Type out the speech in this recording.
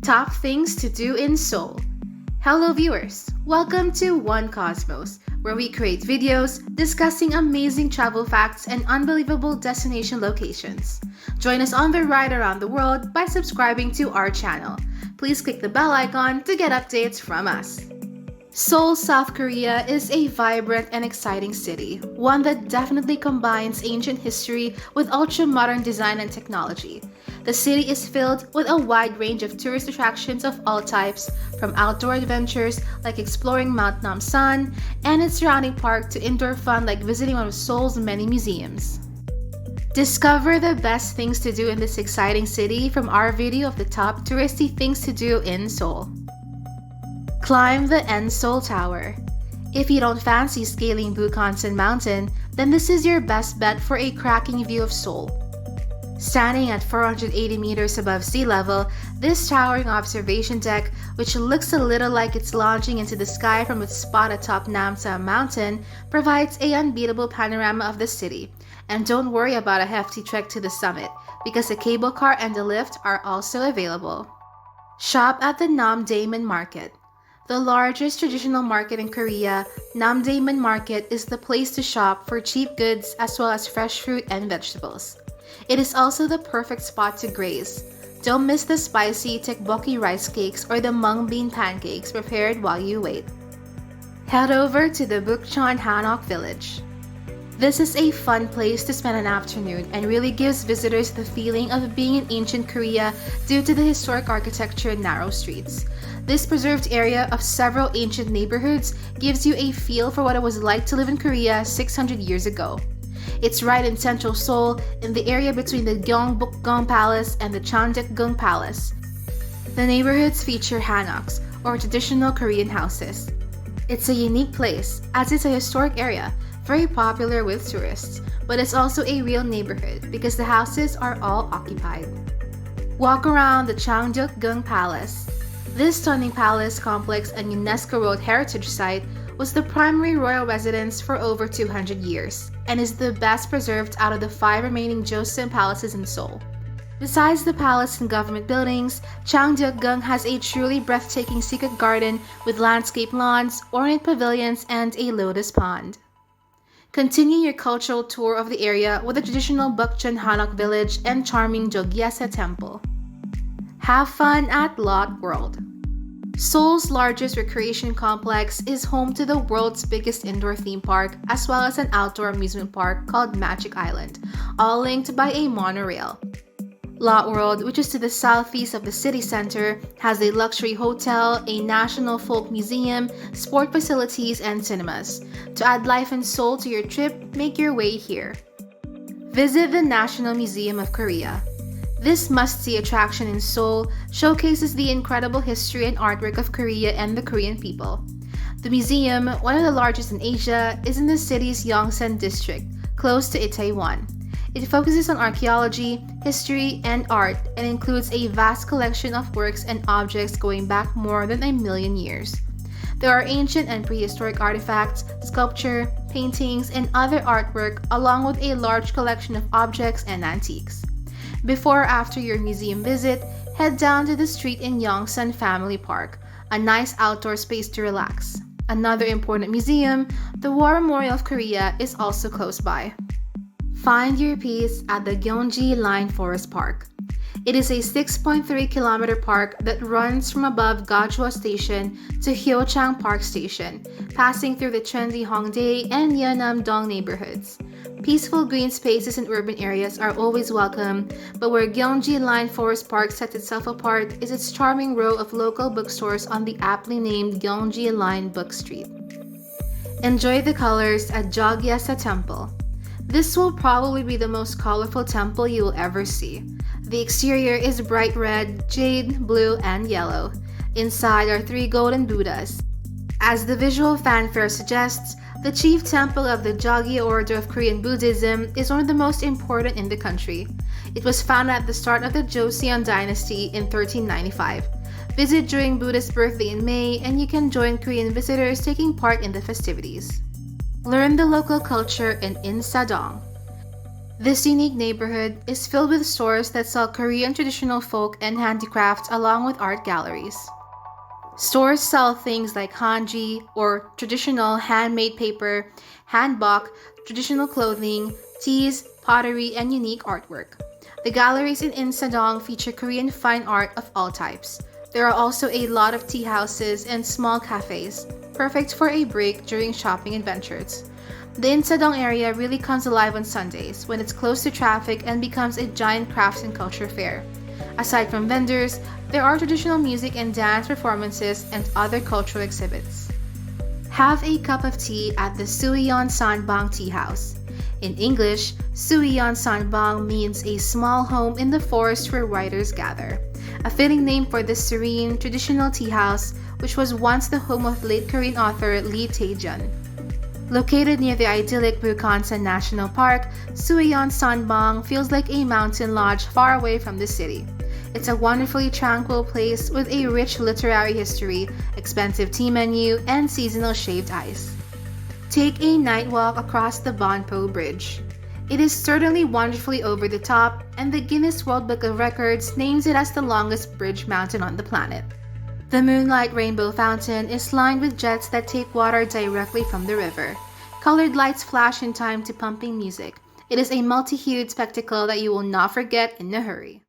Top things to do in Seoul. Hello, viewers. Welcome to One Cosmos, where we create videos discussing amazing travel facts and unbelievable destination locations. Join us on the ride around the world by subscribing to our channel. Please click the bell icon to get updates from us. Seoul, South Korea is a vibrant and exciting city, one that definitely combines ancient history with ultra-modern design and technology. The city is filled with a wide range of tourist attractions of all types, from outdoor adventures like exploring Mount Namsan and its surrounding park to indoor fun like visiting one of Seoul's many museums. Discover the best things to do in this exciting city from our video of the top touristy things to do in Seoul. Climb the N-Seoul Tower. If you don't fancy scaling Bukhansan Mountain, then this is your best bet for a cracking view of Seoul. Standing at 480 meters above sea level, this towering observation deck, which looks a little like it's launching into the sky from its spot atop Namsan Mountain, provides an unbeatable panorama of the city. And don't worry about a hefty trek to the summit, because a cable car and a lift are also available. Shop at the Namdaemun Market. The largest traditional market in Korea, Namdaemun Market is the place to shop for cheap goods as well as fresh fruit and vegetables. It is also the perfect spot to graze. Don't miss the spicy tteokbokki rice cakes or the mung bean pancakes prepared while you wait. Head over to the Bukchon Hanok Village. This is a fun place to spend an afternoon and really gives visitors the feeling of being in ancient Korea due to the historic architecture and narrow streets. This preserved area of several ancient neighborhoods gives you a feel for what it was like to live in Korea 600 years ago. It's right in central Seoul, in the area between the Gyeongbokgung Palace and the Cheondeokgung Palace. The neighborhoods feature hanoks, or traditional Korean houses. It's a unique place, as it's a historic area, very popular with tourists, but it's also a real neighborhood because the houses are all occupied. Walk around the Cheondeokgung Palace. This stunning palace complex and UNESCO World Heritage Site was the primary royal residence for over 200 years and is the best preserved out of the 5 remaining Joseon palaces in Seoul. Besides the palace and government buildings, Cheondeokgung has a truly breathtaking secret garden with landscape lawns, ornate pavilions, and a lotus pond. Continue your cultural tour of the area with the traditional Bukchon Hanok Village and charming Jogyeonsa Temple. Have fun at Lotte World. Seoul's largest recreation complex is home to the world's biggest indoor theme park as well as an outdoor amusement park called Magic Island, all linked by a monorail. Lotte World, which is to the southeast of the city center, has a luxury hotel, a national folk museum, sport facilities, and cinemas. To add life and soul to your trip, make your way here. Visit the National Museum of Korea. This must-see attraction in Seoul showcases the incredible history and artwork of Korea and the Korean people. The museum, one of the largest in Asia, is in the city's Yongsan district, close to Itaewon. It focuses on archaeology, history, and art and includes a vast collection of works and objects going back more than 1,000,000 years. There are ancient and prehistoric artifacts, sculpture, paintings, and other artwork along with a large collection of objects and antiques. Before or after your museum visit, head down to the street in Yongsan Family Park, a nice outdoor space to relax. Another important museum, the War Memorial of Korea, is also close by. Find your peace at the Gyeonggi Line Forest Park. It is a 6.3-kilometer park that runs from above Gajwa Station to Hyochang Park Station, passing through the trendy Hongdae and Yeonnam-dong neighborhoods. Peaceful green spaces in urban areas are always welcome, but where Gyeonggi Line Forest Park sets itself apart is its charming row of local bookstores on the aptly named Gyeonggi Line Book Street. Enjoy the colors at Jogyeonsa Temple. This will probably be the most colorful temple you will ever see. The exterior is bright red, jade, blue, and yellow. Inside are 3 golden Buddhas. As the visual fanfare suggests, the chief temple of the Jogye order of Korean Buddhism is one of the most important in the country. It was founded at the start of the Joseon dynasty in 1395. Visit during Buddha's birthday in May and you can join Korean visitors taking part in the festivities. Learn the local culture in Insadong. This unique neighborhood is filled with stores that sell Korean traditional folk and handicrafts along with art galleries. Stores sell things like hanji, or traditional handmade paper, hanbok, traditional clothing, teas, pottery, and unique artwork. The galleries in Insadong feature Korean fine art of all types. There are also a lot of tea houses and small cafes, perfect for a break during shopping adventures. The Insadong area really comes alive on Sundays when it's close to traffic and becomes a giant crafts and culture fair. Aside from vendors, there are traditional music and dance performances and other cultural exhibits. Have a cup of tea at the Suiyon Sanbang Tea House. In English, Suiyon Sanbang means a small home in the forest where writers gather. A fitting name for this serene, traditional tea house, which was once the home of late Korean author Lee Tae-jun. Located near the idyllic Bukhansan National Park, Suiyon Sanbang feels like a mountain lodge far away from the city. It's a wonderfully tranquil place with a rich literary history, expensive tea menu, and seasonal shaved ice. Take a night walk across the Bonpo Bridge. It is certainly wonderfully over the top, and the Guinness World Book of Records names it as the longest bridge mountain on the planet. The Moonlight Rainbow Fountain is lined with jets that take water directly from the river. Colored lights flash in time to pumping music. It is a multi-hued spectacle that you will not forget in a hurry.